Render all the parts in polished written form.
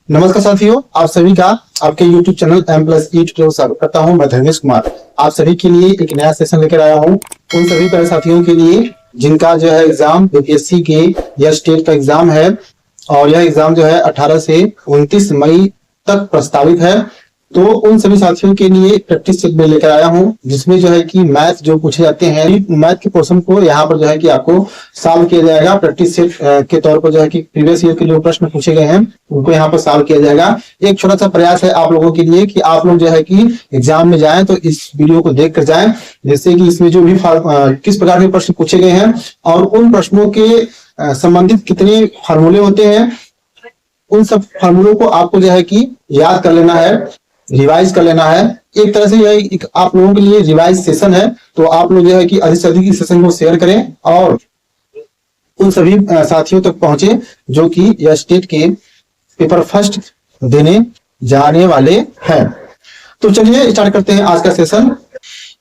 नमस्कार साथियों, आप सभी का आपके YouTube चैनल M+E ट्यूटोरियल स्वागत करता हूं। मैं धर्मेश कुमार आप सभी के लिए एक नया सेशन लेकर आया हूं। उन सभी तरह साथियों के लिए जिनका जो है एग्जाम यूपीएससी के या स्टेट का एग्जाम है और यह एग्जाम जो है 18 से 29 मई तक प्रस्तावित है। तो उन सभी साथियों के लिए प्रैक्टिस सेट में लेकर आया हूं, जिसमें जो है कि मैथ जो पूछे जाते हैं, मैथ के क्वेश्चन को यहाँ पर जो है कि आपको सॉल्व किया जाएगा। प्रैक्टिस सेट के तौर पर जो है कि प्रीवियस ईयर के जो प्रश्न पूछे गए हैं उनको यहाँ पर सॉल्व किया जाएगा। एक छोटा सा प्रयास है आप लोगों के लिए कि आप लोग जो है कि एग्जाम में जाएं तो इस वीडियो को देख कर जाएं, जिससे कि इसमें जो भी किस प्रकार के प्रश्न पूछे गए हैं और उन प्रश्नों के संबंधित कितने फार्मूले होते हैं, उन सब फार्मूलों को आपको जो है कि याद कर लेना है, रिवाइज कर लेना है। एक तरह से यह एक आप लोगों के लिए रिवाइज सेशन है। तो आप लोग जो है कि अधिक से अधिक इस सेशन को शेयर करें और उन सभी साथियों तक पहुंचे जो कि यह स्टेट के पेपर फर्स्ट देने जाने वाले हैं। तो चलिए स्टार्ट करते हैं आज का सेशन।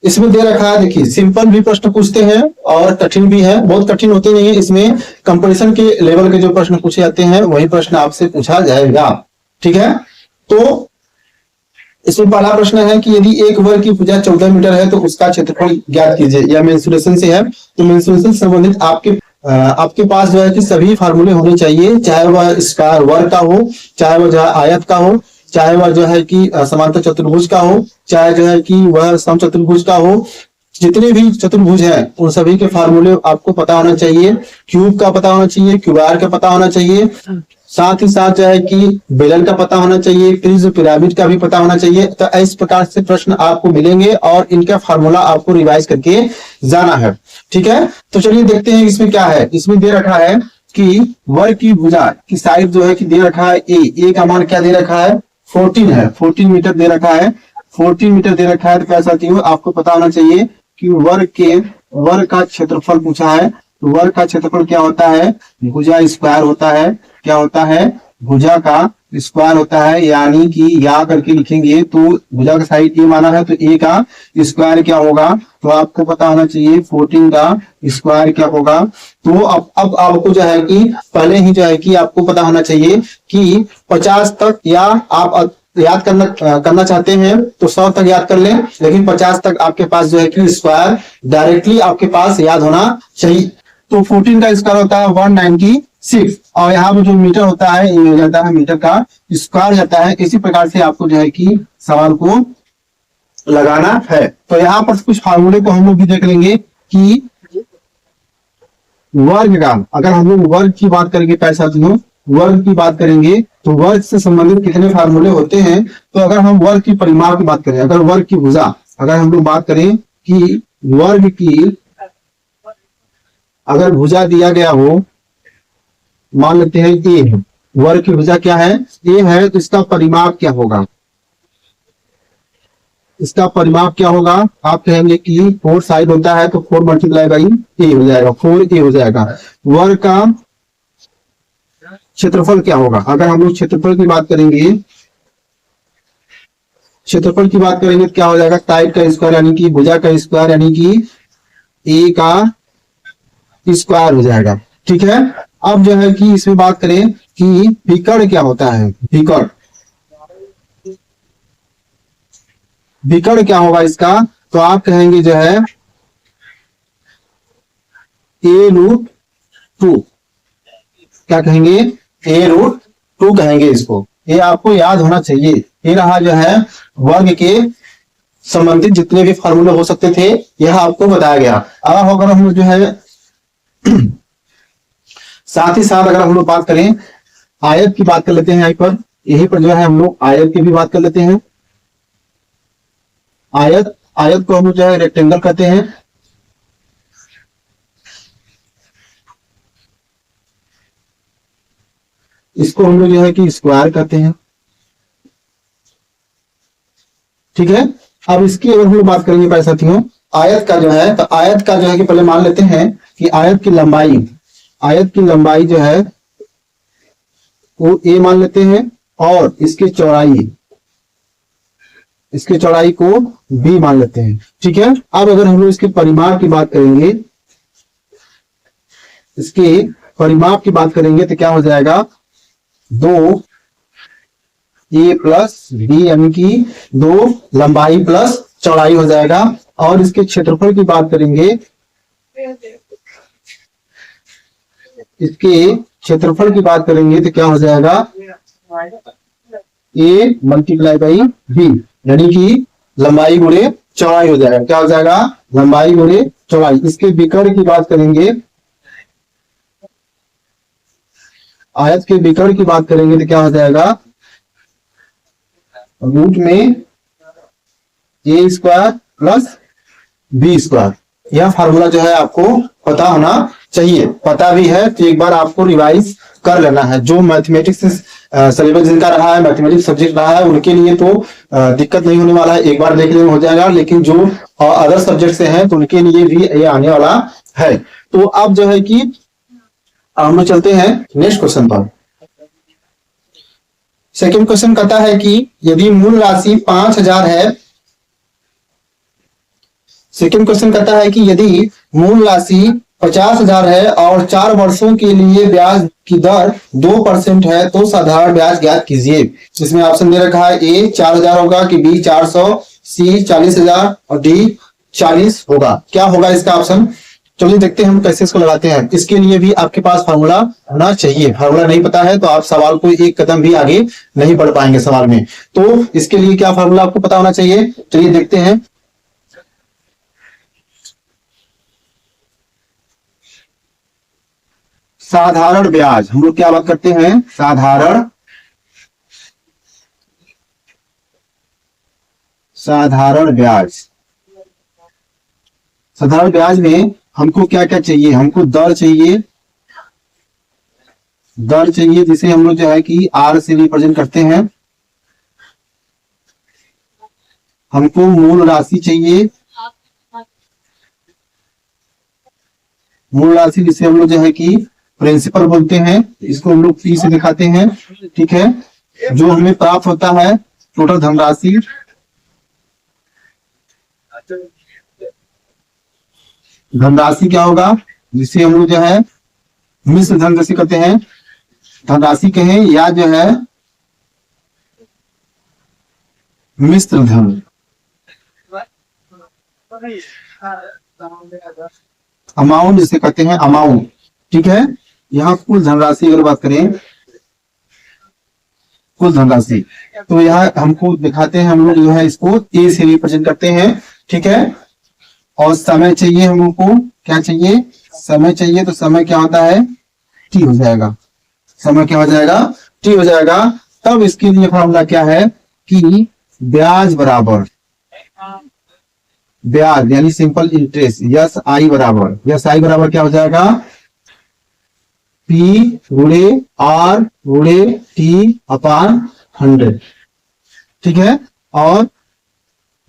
इसमें दे रखा है, देखिए सिंपल भी प्रश्न पूछते हैं और कठिन भी है। बहुत कठिन होते नहीं है, इसमें कंपटीशन के लेवल के जो प्रश्न पूछे जाते हैं वही प्रश्न आपसे पूछा जाएगा। ठीक है, तो इसमें पहला प्रश्न है कि यदि एक वर्ग की भुजा 14 मीटर है तो उसका क्षेत्रफल ज्ञात कीजिए। यह मेंसुरेशन से है। तो मेंसुरेशन से संबंधित आपके पास जो है कि सभी फार्मूले होने चाहिए, चाहे वह स्क्वायर वर्ग का हो, चाहे वह जो है आयत का हो, चाहे वह जो है कि समांतर चतुर्भुज का हो, चाहे जो है कि वह समचतुर्भुज का हो। जितने भी चतुर्भुज हैं उन सभी के फार्मूले आपको पता होना चाहिए। क्यूब का पता होना चाहिए, क्यूबार का पता होना चाहिए, साथ ही साथ जो है कि बेलन का पता होना चाहिए, प्रिज्म पिरामिड का भी पता होना चाहिए। तो इस प्रकार से प्रश्न आपको मिलेंगे और इनका फार्मूला आपको रिवाइज करके जाना है। ठीक है, तो चलिए देखते हैं इसमें क्या है। इसमें दे रखा है कि वर्ग की भुजा की साइड जो है कि दे रखा है ए का मान क्या दे रखा है, 14 है। 14 मीटर दे रखा है, 14 मीटर दे रखा है। तो क्या साथियों आपको पता होना चाहिए कि वर्ग का क्षेत्रफल पूछा है। तो वर्ग का क्षेत्रफल क्या होता है, भुजा स्क्वायर होता है। क्या होता है, भुजा का स्क्वायर होता है, यानी कि या करके लिखेंगे तो भुजा का साइड ए माना है तो ए का स्क्वायर क्या होगा, तो आपको पता होना चाहिए 14 का स्क्वायर क्या होगा। तो अब आपको जो है कि पहले ही जो है कि आपको पता होना चाहिए कि 50 तक, या आप याद करना चाहते हैं तो 100 तक याद कर लें, लेकिन 50 तक आपके पास जो है कि स्क्वायर डायरेक्टली आपके पास याद होना चाहिए। तो 14 का स्क्वायर होता है 196 और यहाँ पर जो मीटर होता है ये हो जाता है मीटर का स्क्वायर जाता है। इसी प्रकार से आपको जो है कि सवाल को लगाना है। तो यहाँ पर कुछ फार्मूले को हम लोग भी देख लेंगे कि वर्ग का, अगर हम लोग वर्ग की बात करेंगे, पैसा वर्ग की बात करेंगे तो वर्ग से संबंधित कितने फार्मूले होते हैं। तो अगर हम वर्ग की परिमाप की बात करें, अगर वर्ग की भुजा, अगर हम लोग बात करें कि वर्ग की अगर भुजा दिया गया हो, मान लेते हैं ए है, वर्ग की भुजा क्या है, ए है, तो इसका परिमाप क्या होगा, इसका परिमाप क्या होगा, आप कहेंगे कि 4 साइड होता है तो 4 मल्टीप्लाई बाई ए हो जाएगा, 4a हो जाएगा। वर्ग का क्षेत्रफल क्या होगा, अगर हम लोग क्षेत्रफल की बात करेंगे, क्षेत्रफल की बात करेंगे तो क्या हो जाएगा, साइड का स्क्वायर यानी कि भुजा का स्क्वायर यानी कि ए का स्क्वायर हो जाएगा। ठीक है, अब जो है कि इसमें बात करें कि विकर्ण क्या होता है, विकर्ण क्या होगा इसका, तो आप कहेंगे जो है a√2, क्या कहेंगे, a√2 कहेंगे इसको। ये आपको याद होना चाहिए। ये रहा जो है वर्ग के संबंधित जितने भी फार्मूले हो सकते थे यह आपको बताया गया। अब अगर हम जो है साथ ही साथ अगर हम लोग बात करें आयत की बात कर लेते हैं, यहीं पर जो है हम लोग आयत की भी बात कर लेते हैं। आयत को हम लोग जो है रेक्टेंगल कहते हैं। इसको हम लोग जो है कि स्क्वायर कहते हैं। ठीक है, अब इसकी अगर हम लोग बात करेंगे पैसा साथियों, आयत का जो है, तो आयत का जो है कि पहले मान लेते हैं कि आयत की लंबाई जो है वो a मान लेते हैं और इसकी चौड़ाई को b मान लेते हैं। ठीक है, अब अगर हम लोग इसके परिमाप की बात करेंगे, इसके परिमाप की बात करेंगे तो क्या हो जाएगा, 2 ए प्लस बी, यानी कि 2 लंबाई प्लस चौड़ाई हो जाएगा। और इसके क्षेत्रफल की बात करेंगे, इसके क्षेत्रफल की बात करेंगे तो क्या हो जाएगा, ए मल्टीप्लाई बाई बी, यानी कि लंबाई गुणे चौड़ाई हो जाएगा। क्या हो जाएगा, लंबाई गुणे चौड़ाई। इसके विकर्ण की बात करेंगे, आयत के विकर्ण की बात करेंगे तो क्या हो जाएगा, रूट में ए स्क्वायर प्लस बी स्क्वायर। यह फार्मूला जो है आपको पता होना चाहिए, पता भी है तो एक बार आपको रिवाइज कर लेना है। जो मैथमेटिक्स सिलेबस जिनका रहा है, मैथमेटिक्स सब्जेक्ट रहा है, उनके लिए तो दिक्कत नहीं होने वाला है, एक बार देखने में हो जाएगा। लेकिन जो अदर सब्जेक्ट से हैं तो उनके लिए भी ये आने वाला है। तो अब जो है कि हम लोग चलते हैं नेक्स्ट क्वेश्चन पर। सेकंड क्वेश्चन कहता है कि यदि मूल राशि 5000 है, सेकंड क्वेश्चन कहता है कि यदि मूल राशि 50,000 है और 4 वर्षों के लिए ब्याज की दर 2% है तो साधारण ब्याज ज्ञात कीजिए। इसमें ऑप्शन दे रखा है, ए 4,000 होगा कि बी 400, सी 40,000 और डी 40 होगा। क्या होगा इसका ऑप्शन, चलिए देखते हैं हम कैसे इसको लगाते हैं। इसके लिए भी आपके पास फार्मूला होना चाहिए, फार्मूला नहीं पता है तो आप सवाल को एक कदम भी आगे नहीं बढ़ पाएंगे सवाल में। तो इसके लिए क्या फार्मूला आपको पता होना चाहिए, चलिए देखते हैं। साधारण ब्याज, हम लोग क्या बात करते हैं, साधारण ब्याज। साधारण ब्याज में हमको क्या क्या चाहिए, हमको दर चाहिए, जिसे हम लोग जो है कि आर से रिप्रेजेंट करते हैं। हमको मूल राशि चाहिए, मूल राशि जिसे हम लोग जो है कि प्रिंसिपल बोलते हैं, इसको हम लोग पी से दिखाते हैं। ठीक है, जो हमें प्राप्त होता है टोटल धनराशि, धनराशि क्या होगा, जिसे हम लोग जो है मिश्र धन जैसे कहते हैं, धनराशि कहें या जो है मिश्र धन, अमाउंट जिसे कहते हैं, अमाउंट। ठीक है, यहाँ कुल धनराशि अगर बात करें, कुल धनराशि, तो यहाँ हमको दिखाते हैं, हम लोग जो है इसको ए से रिप्रेजेंट करते हैं। ठीक है, और समय चाहिए हम लोग को, क्या चाहिए, समय चाहिए, तो समय क्या होता है, टी हो जाएगा, समय क्या हो जाएगा, टी हो जाएगा। तब इसके लिए फॉर्मूला क्या है कि ब्याज बराबर, ब्याज यानी सिंपल इंटरेस्ट, यस आई बराबर, यस आई बराबर क्या हो जाएगा, पी गुणे आर गुणे टी अपान 100। ठीक है, और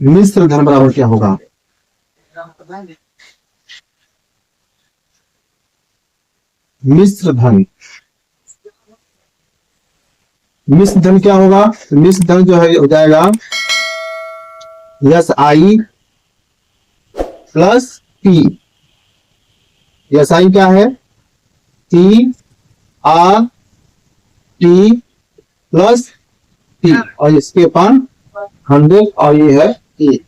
मिश्र धन बराबर क्या होगा, मिश्र धन, मिश्र धन क्या होगा, मिश्र धन जो है हो जाएगा yes I plus P. Yes I क्या है, T R T plus T, और इसके अपान 100, और ये है ए।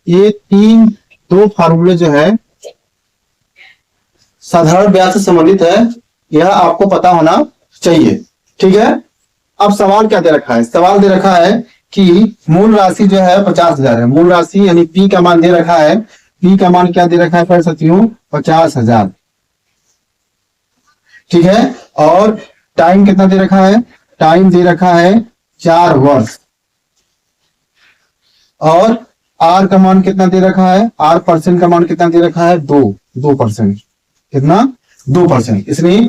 ये तीन दो फार्मूले जो है साधारण ब्याज से संबंधित है, यह आपको पता होना चाहिए। ठीक है, अब सवाल क्या दे रखा है, सवाल दे रखा है कि मूल राशि जो है 50,000 है, मूल राशि यानी पी का मान दे रखा है, पी का मान क्या दे रखा है, कह सकती हूँ 50,000। ठीक है, और टाइम कितना दे रखा है, टाइम दे रखा है 4 वर्ष, और आर का मान कितना दे रखा है, आर परसेंट का मान कितना दे रखा है, 2%। कितना, 2%। इसलिए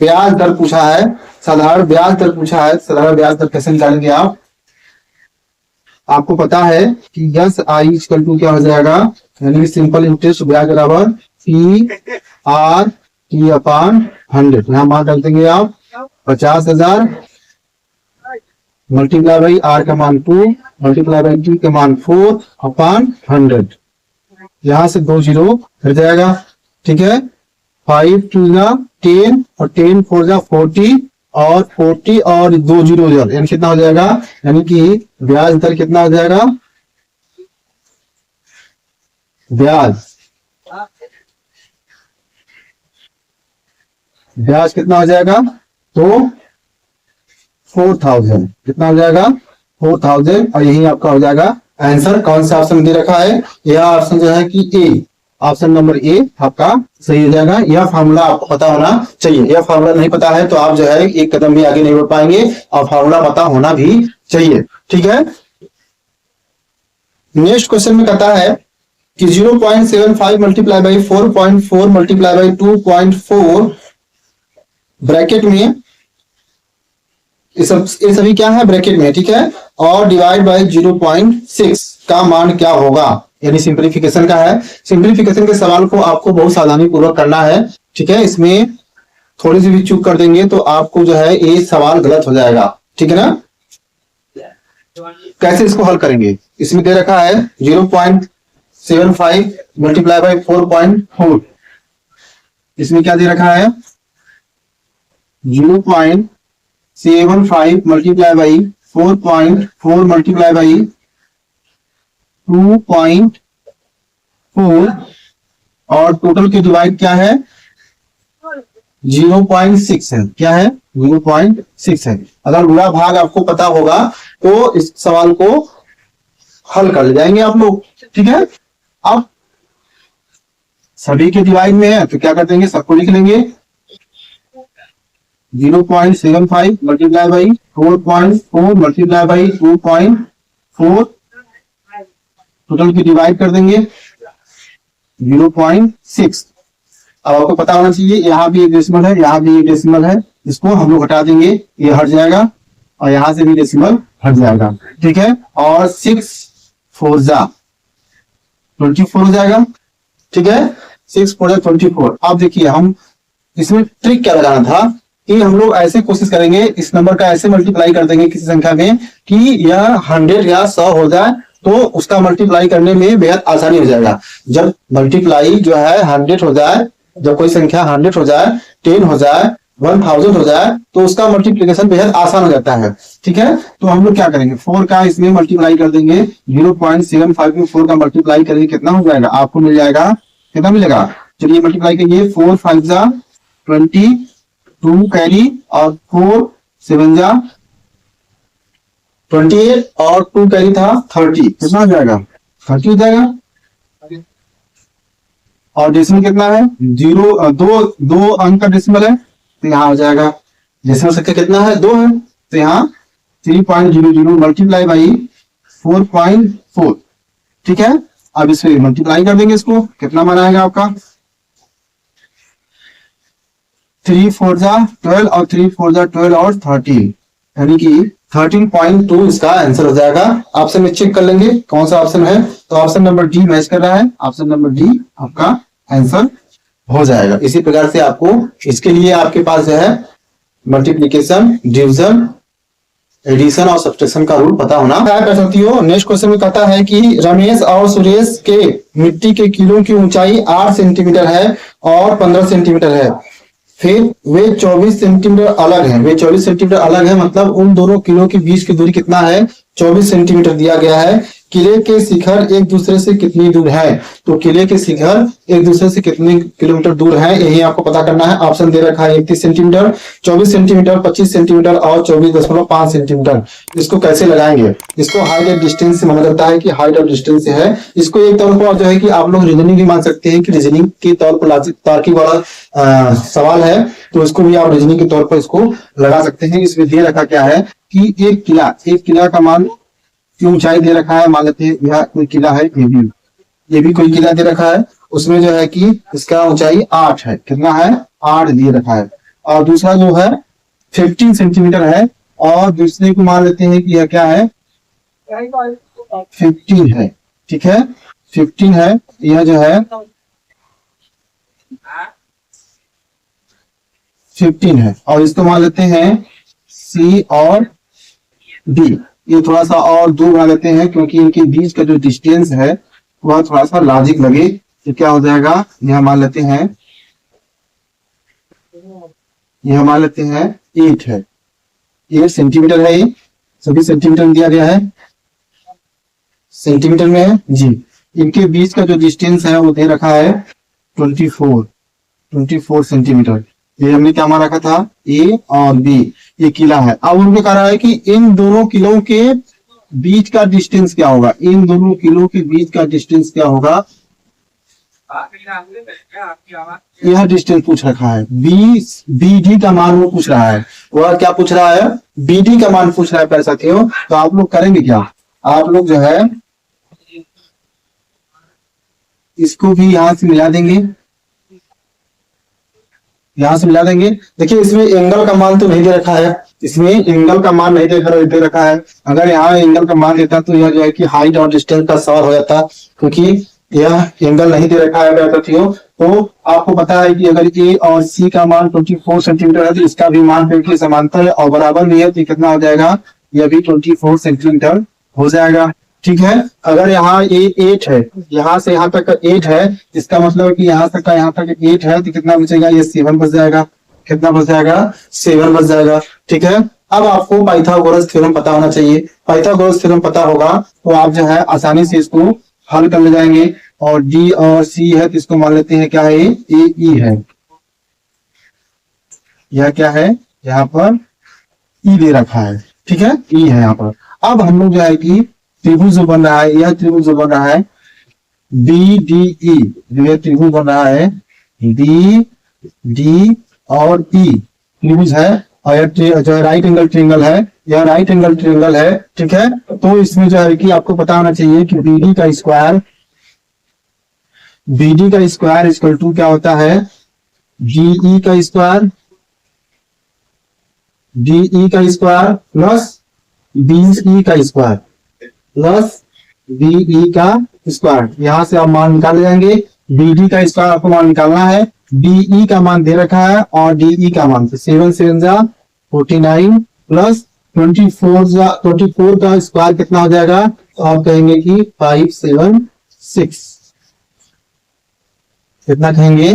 ब्याज दर पूछा है, साधारण ब्याज दर पूछा है। साधारण ब्याज दर कैसे निकालेंगे आप, आपको पता है कि यस आई इक्वल टू क्या हो जाएगा, यानी सिंपल इंटरेस्ट ब्याज बराबर पी आर टी अपान 100। यहाँ मान रख देंगे आप 50,000 मल्टीप्लाई बाई आर का मान 2 मल्टीप्लाई बाई टी का मान 4 अपान 100। यहां से 2 जीरो हट जाएगा। ठीक है, 5 2 10 और 10 4 40 और 40 और 2 जीरो यानी कितना हो जाएगा, यानी कि ब्याज दर कितना हो जाएगा, ब्याज कितना हो जाएगा, तो 4000 कितना हो जाएगा, 4000। और यही आपका हो जाएगा आंसर। कौन सा ऑप्शन दे रखा है, यह ऑप्शन जो है कि ए, ऑप्शन नंबर ए आपका सही हो जाएगा। यह फार्मूला आपको पता होना चाहिए। यह फार्मूला नहीं पता है तो आप जो है एक कदम भी आगे नहीं बढ़ पाएंगे, और फार्मूला पता होना भी चाहिए। ठीक है, नेक्स्ट क्वेश्चन में कहता है कि 0.75 multiply by 4.4 multiply by 2.4 bracket में, ये सभी क्या है, ब्रैकेट में, ठीक है, और डिवाइड बाय 0.6 का मान क्या होगा, यानी सिंपलीफिकेशन का है। सिंपलीफिकेशन के सवाल को आपको बहुत सावधानी पूर्वक करना है। ठीक है, इसमें थोड़ी सी भी चूक कर देंगे तो आपको जो है ये सवाल गलत हो जाएगा। ठीक है ना, कैसे इसको हल करेंगे, इसमें दे रखा है 0.75 मल्टीप्लाई बाई 4.4, इसमें क्या दे रखा है, 0.75 मल्टीप्लाई बाई 4.4 मल्टीप्लाई बाई 2.4 और टोटल की डिवाइड क्या है, 0.6 है। क्या है, 0.6 है। अगर गुणा भाग आपको पता होगा तो इस सवाल को हल कर ले जाएंगे आप लोग। ठीक है, अब सभी के डिवाइड में है तो क्या कर देंगे, सबको लिख लेंगे। 0.75 multiply by 4.4 multiply by 2.4, total की डिवाइड कर देंगे 0.6। अब आपको पता होना चाहिए यहाँ भी एक डेसिमल है, यहाँ भी एक डेसिमल है, इसको हम लोग हटा देंगे, ये हट जाएगा, और यहाँ से भी डेसिमल हट जाएगा। ठीक है, और 6 4 जा 24 हो जाएगा। ठीक है, 6 4 जा 24। अब देखिए हम इसमें ट्रिक क्या लगाना था कि हम लोग ऐसे कोशिश करेंगे, इस नंबर का ऐसे मल्टीप्लाई कर देंगे किसी संख्या में कि यह 100 या 100 हो जाए, तो उसका मल्टीप्लाई करने में बेहद आसानी हो जाएगा। जब मल्टीप्लाई जो है 100 हो जाए, जब कोई संख्या 100 हो जाए, 10 हो जाए, 1000 हो जाए, तो उसका मल्टीप्लिकेशन बेहद आसान हो जाता है। ठीक है, तो हम लोग क्या करेंगे, 4 का इसमें मल्टीप्लाई कर देंगे, 0.75 में 4 का मल्टीप्लाई करेंगे, कितना हो जाएगा, आपको मिल जाएगा, कितना मिलेगा, चलिए मल्टीप्लाई करिए, 4 5 जा 20, 2 कैरी और 4 7 जा 28 और 2 कैरी था 30, कितना हो जाएगा, 30 हो जाएगा। और डेसिमल कितना है, 0 दो अंक का डेसिमल है, तो यहाँ हो जाएगा, डेसिमल संख्या कितना है, 2 है, तो यहाँ 3.00 मल्टीप्लाई बाई 4.4। ठीक है, अब इसे मल्टीप्लाई कर देंगे, इसको कितना मान आएगा आपका, 3 4 जा 12 और 3 4 जा 12 और 13, यानी कि 13.2 इसका आंसर हो जाएगा। ऑप्शन में चेक कर लेंगे कौन सा ऑप्शन है, तो ऑप्शन नंबर डी मैच कर रहा है, ऑप्शन नंबर डी आपका आंसर हो जाएगा। इसी प्रकार से आपको इसके लिए आपके पास जो है मल्टीप्लिकेशन, डिवीजन, एडिशन और सब्ट्रैक्शन का रूल पता होना है। साथियों, नेक्स्ट क्वेश्चन में कहता है कि रमेश और सुरेश के मिट्टी के किलो की ऊंचाई 8 सेंटीमीटर है और 15 सेंटीमीटर है, फिर वे 24 सेंटीमीटर अलग हैं। वे 24 सेंटीमीटर अलग है, मतलब उन दोनों किलो के बीच की दूरी कितना है, 24 सेंटीमीटर दिया गया है। किले के शिखर एक दूसरे से कितनी दूर है, तो किले के शिखर एक दूसरे से कितने किलोमीटर दूर है, यही आपको पता करना है। ऑप्शन दे रखा है 31 सेंटीमीटर, 24 सेंटीमीटर, 25 सेंटीमीटर और 24.5 सेंटीमीटर। इसको कैसे लगाएंगे, इसको हाइट एंड डिस्टेंस से माना जाता है कि हाइट और डिस्टेंस से है। इसको एक तौर पर जो है कि आप लोग रीजनिंग भी मान सकते हैं कि रीजनिंग के तौर पर तार्किक वाला सवाल है, तो इसको भी आप रीजनिंग के तौर पर इसको लगा सकते हैं। इसमें दे रखा क्या है कि एक किला का मान की ऊंचाई दे रखा है, मान लेते हैं यह कोई किला है, ये भी कोई किला दे रखा है, उसमें जो है कि इसका ऊंचाई 8 है, कितना है, 8 दिए रखा है। और दूसरा जो है 15 सेंटीमीटर है, और दूसरे को मान लेते हैं कि यह क्या है, 15 है। ठीक है, 15 है, यह जो है 15 है, और इसको मान लेते हैं सी और डी। ये थोड़ा सा और दूर बना लेते हैं क्योंकि इनके बीच का जो डिस्टेंस है वह थोड़ा सा लॉजिक लगे, तो क्या हो जाएगा, यह मान लेते हैं 8 है, 8 सेंटीमीटर है, ये सभी सेंटीमीटर में दिया गया है, सेंटीमीटर में है जी। इनके बीच का जो डिस्टेंस है वो दे रखा है 24 सेंटीमीटर। ये हमने क्या मान रखा था, ए और बी, ये किला है। अब उनको कह रहा है कि इन दोनों किलों के बीच का डिस्टेंस क्या होगा, इन दोनों किलों के बीच का डिस्टेंस क्या होगा, यह डिस्टेंस पूछ रखा है। बी डी का मान वो पूछ रहा है, वह क्या पूछ रहा है, बी डी का मान पूछ रहा है प्यारे साथियों। तो आप लोग करेंगे क्या, आप लोग जो है इसको भी यहां से मिला देंगे, यहां से मिला देंगे। देखिए इसमें एंगल का मान तो नहीं दे रखा है, इसमें एंगल का मान नहीं दे रखा है। अगर यहाँ एंगल का मान देता तो यह जो है कि हाइट और डिस्टेंस का सवाल हो जाता, क्योंकि यह एंगल नहीं दे रखा है साथियों। तो आपको पता है कि अगर ए और सी का मान 24 सेंटीमीटर है तो इसका भी मान बिल्कुल समांतर है और बराबर भी है, तो कितना हो जाएगा, यह भी 24 सेंटीमीटर हो जाएगा। ठीक है, अगर यहाँ ये 8 है, यहाँ से यहाँ तक 8 है, इसका मतलब है कि यहाँ तक का यहाँ तक 8 है, तो कितना बचेगा, ये 7 बच जाएगा। कितना बच जाएगा, 7 बच जाएगा। ठीक है, अब आपको पाइथागोरस थ्योरम पता होना चाहिए। पाइथागोरस थ्योरम पता होगा तो आप जो है आसानी से इसको हल कर ले जाएंगे। और डी और सी है तो इसको मान लेते हैं क्या है, ए ई है, यह क्या है, यहाँ पर ई दे रखा है। ठीक है, ई है यहाँ पर। अब हम लोग जो है कि त्रिभुज जो बन रहा है, यह त्रिभुज जो बन रहा है बी डी ई, जो यह त्रिभुज बन रहा है बी डी और ई त्रिभुज है, और यह जो राइट एंगल ट्रायंगल है, यह राइट एंगल ट्रायंगल है। ठीक है, तो इसमें जो है कि आपको पता होना चाहिए कि बीडी का स्क्वायर, बीडी का स्क्वायर इक्वल टू क्या होता है, डीई का स्क्वायर, डीई का स्क्वायर प्लस बीई का स्क्वायर प्लस बीई का स्क्वायर। यहां से आप मान निकाल जाएंगे। बीडी का स्क्वायर आपको मान निकालना है, डीई का मान दे रखा है और डीई का मान 7 7 जा 49 प्लस 24 का स्क्वायर कितना हो जाएगा, तो आप कहेंगे कि 576, कितना कहेंगे,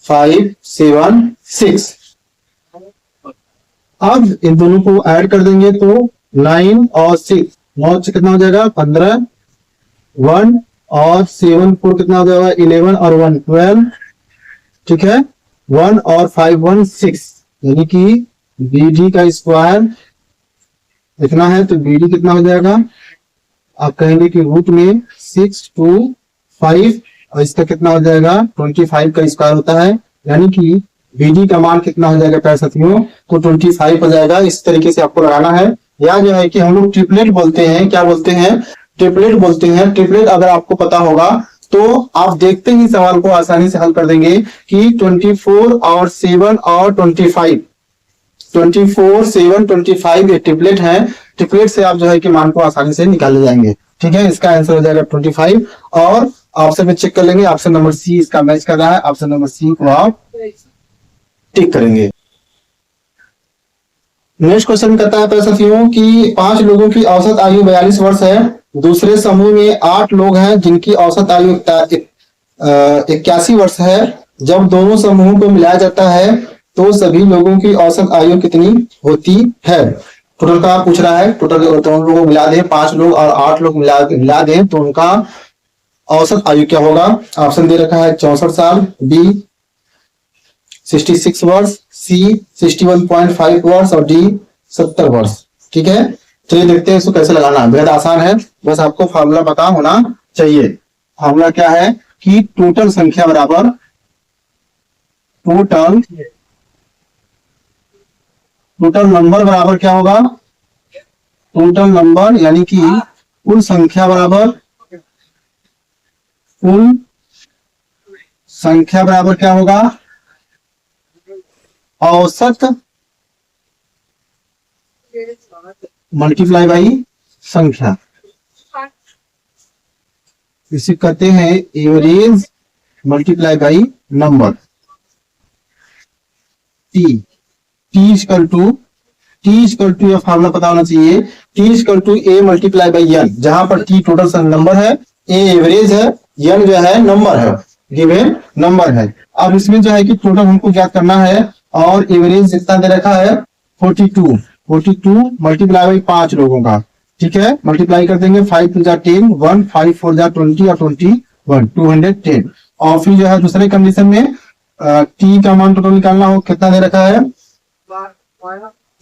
576। अब इन दोनों को ऐड कर देंगे तो 9 और 6, 9 से कितना हो जाएगा 15, 1 और 7 4 कितना हो जाएगा 11 और 1 12। ठीक है, 1 और 5 1 6, यानी कि बीडी का स्क्वायर लिखना है तो बीडी कितना हो जाएगा, आप कहेंगे कि रूट में 6 2 5 और इसका कितना हो जाएगा 25 का स्क्वायर होता है, यानी कि बीडी का मान कितना हो जाएगा प्यारे साथियों, तो 25 हो जाएगा। इस तरीके से आपको लगाना है। या जो है कि हम लोग ट्रिपलेट बोलते हैं, क्या बोलते हैं, ट्रिपलेट बोलते हैं। ट्रिपलेट अगर आपको पता होगा तो आप देखते ही सवाल को आसानी से हल कर देंगे कि 24 और 7 और 25, 24 7 25 ये ट्रिपलेट है। ट्रिपलेट से आप जो है कि मान को आसानी से निकाले जाएंगे। ठीक है, इसका आंसर हो जाएगा 25। और ऑप्शन में चेक कर लेंगे, ऑप्शन नंबर सी इसका मैच कर रहा है, ऑप्शन नंबर सी को आप टिक करेंगे। नेक्स्ट क्वेश्चन कहता है साथियों कि 5 लोगों की औसत आयु 42 वर्ष है, दूसरे समूह में 8 लोग हैं जिनकी औसत आयु 81 वर्ष है। जब दोनों समूहों को मिलाया जाता है तो सभी लोगों की औसत आयु कितनी होती है। टोटल का पूछ रहा है, टोटल दोनों लोगों को मिला दें, 5 लोग और 8 लोग मिला दें तो उनका औसत आयु क्या होगा। ऑप्शन दे रखा है 64 साल, बी 66 वर्ष, सी 61.5 वर्ष और डी 70 वर्ष। ठीक है, चलिए देखते हैं इसको कैसे लगाना है। बेहद आसान है, बस आपको फार्मूला पता होना चाहिए। फार्मूला क्या है कि टोटल संख्या बराबर टोटल नंबर बराबर क्या होगा, टोटल नंबर यानी कि कुल संख्या बराबर क्या होगा, औसत मल्टीप्लाई बाई संख्या, इसे कहते हैं average multiply by number. T equal to यह फार्मूला पता होना चाहिए, T equal to A multiply by N, जहां पर टी टोटल नंबर है, ए एवरेज है, एन जो है नंबर है, गिवन नंबर है। अब इसमें जो है कि टोटल हमको ज्ञात करना है और एवरेज जितना दे रखा है 42 मल्टीप्लाई बाई 5 लोगों का, ठीक है। मल्टीप्लाई कर देंगे, 5 टू जा 10, 1, 5 4 जा 20 और 21, 210। और फिर जो है दूसरे कंडीशन में टी का मान टोटल निकालना हो, कितना दे रखा है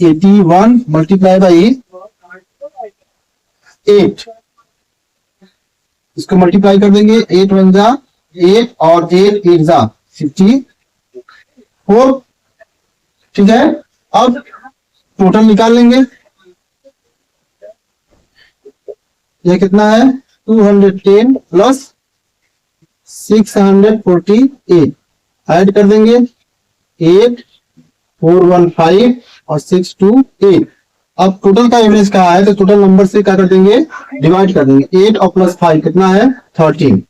81 मल्टीप्लाई बाई 8, इसको मल्टीप्लाई कर देंगे, 8 1 जा 8 और 8 8 जा 54, ठीक है। अब टोटल निकाल लेंगे, ये कितना है 210 प्लस 648, ऐड कर देंगे 8 415 और 628। अब टोटल का एवरेज कहा है तो टोटल नंबर से क्या कर देंगे, डिवाइड कर देंगे। 8 और प्लस 5 कितना है 13,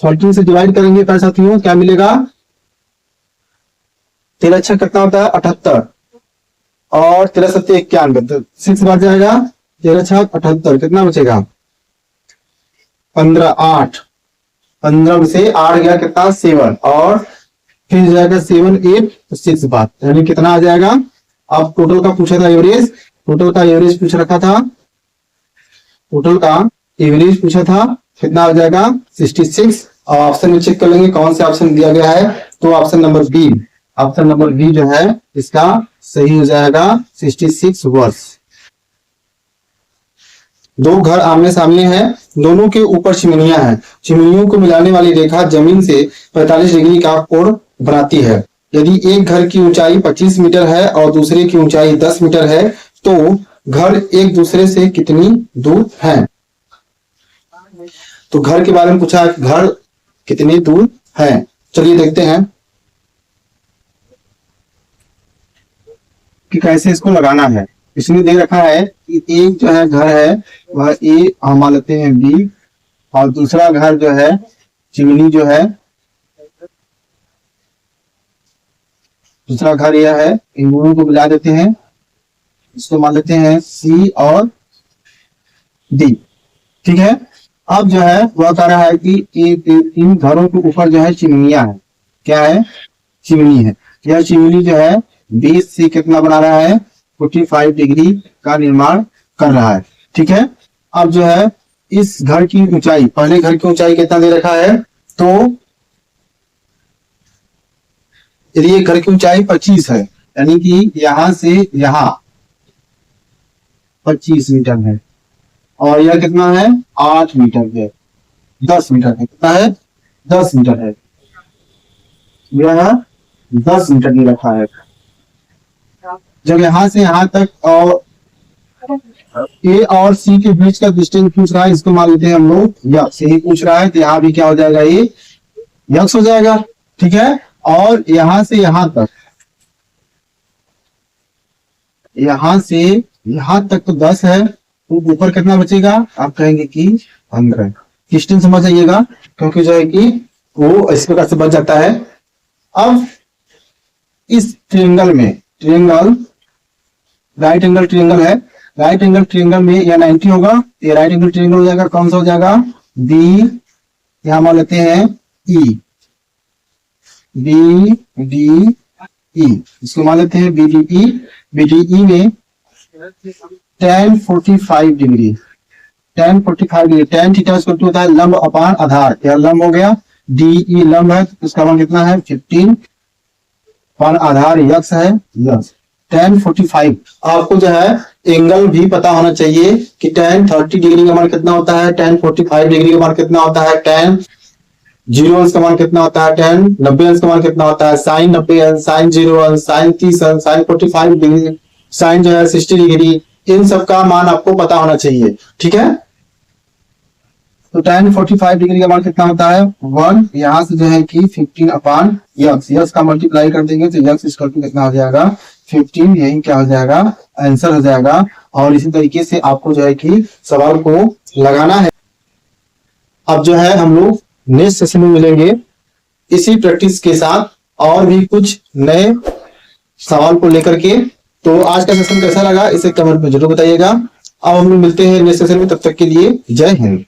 13 से डिवाइड करेंगे क्या साथियों, क्या मिलेगा 13 अच्छा कितना होता है 78 और 13 सत्ते 91, तो 6 बार जाएगा 13 छक 78, कितना बचेगा 15 8, 15 में से 8 गया कितना 7 और फिर जाएगा 7 8 तो 6 बार, यानी कितना आ जाएगा। अब टोटल का पूछा था एवरेज, टोटल का एवरेज पूछ रखा था, टोटल का एवरेज पूछा था, कितना आ जाएगा 66। और ऑप्शन में चेक कर लेंगे कौन से ऑप्शन दिया गया है, तो option number B, option number B जो है इसका सही हो जाएगा 66 वर्ष। दो घर आमने सामने हैं, दोनों के ऊपर चिमनियां हैं, चिमनियों को मिलाने वाली रेखा जमीन से 45 डिग्री का कोण बनाती है। यदि एक घर की ऊंचाई 25 मीटर है और दूसरे की ऊंचाई 10 मीटर है तो घर एक दूसरे से कितनी दूर हैं। तो घर के बारे में पूछा है, घर कितनी दूर है, चलिए देखते हैं कि कैसे इसको लगाना है। इसमें दे रखा है कि एक जो है घर है वह ए हम मान लेते हैं बी, और दूसरा घर जो है चिमनी जो है, दूसरा घर यह है, इन दोनों को मिला देते हैं, इसको मान लेते हैं सी और डी, ठीक है। अब जो है वह कह रहा है कि इन घरों के ऊपर जो है चिमनियां है, क्या है चिमनी है, यह चिमनी जो है 20 से कितना बना रहा है 45 डिग्री का निर्माण कर रहा है, ठीक है। अब जो है इस घर की ऊंचाई, पहले घर की ऊंचाई कितना दे रखा है, तो यदि ये घर की ऊंचाई 25 है, यानी कि यहां से यहां 25 मीटर है, और यह कितना है 8 मीटर है, 10 मीटर है, कितना है 10 मीटर है, यह 10 मीटर दे रखा है। जब यहां से यहां तक और ए और सी के बीच का डिस्टेंस पूछ रहा है, इसको मान लेते हैं हम लोग यक्स, यही पूछ रहा है, तो यहाँ भी क्या हो जाएगा ये यक्स हो जाएगा, ठीक है। और यहां से यहां तक, यहां से यहां तक तो 10 है, तो ऊपर कितना बचेगा, आप कहेंगे कि 15। डिस्टेंस समझ आइएगा, क्योंकि जो है कि वो इस प्रकार से बच जाता है। अब इस ट्रायंगल में, ट्रायंगल राइट एंगल ट्रायंगल है, राइट एंगल ट्रायंगल में यह 90 होगा, ये राइट एंगल ट्रायंगल हो जाएगा, कौन सा हो जाएगा बी, यहां मान लेते हैं ई, बी डी ई, इसको मान लेते हैं B D E. B D E में tan 45 degree, tan 45 degree, tan theta होता है लंब अपान आधार, यह लंब हो गया, डी ई लंब है, तो इसका मान कितना है 15, अपान आधार यक्स है, यक्स tan 45। आपको जो है एंगल भी पता होना चाहिए कि tan 30 डिग्री का मान कितना होता है, tan 45 डिग्री का मान कितना होता है, tan 0 अंश का मान कितना होता है, tan 90 अंश का मान कितना होता है, sin 90 अंश, sin 0 अंश, sin 30 अंश, sin 45 डिग्री, sin जो है 60 डिग्री, इन सब का मान आपको पता होना चाहिए, ठीक है। तो tan 45 डिग्री का मान कितना होता है 1, यहाँ से जो है कि 15 अपान यक्स, यक्स का मल्टीप्लाई कर देंगे तो यक्स इक्वल टू कितना हो जाएगा 15, यही क्या हो जाएगा आंसर हो जाएगा। और इसी तरीके से आपको जो है कि सवाल को लगाना है। अब जो है हम लोग नेक्स्ट सेशन में मिलेंगे इसी प्रैक्टिस के साथ और भी कुछ नए सवाल को लेकर के। तो आज का सेशन कैसा लगा इसे कमेंट में जरूर बताइएगा। अब हम लोग मिलते हैं नेक्स्ट सेशन में, तब तक के लिए जय हिंद।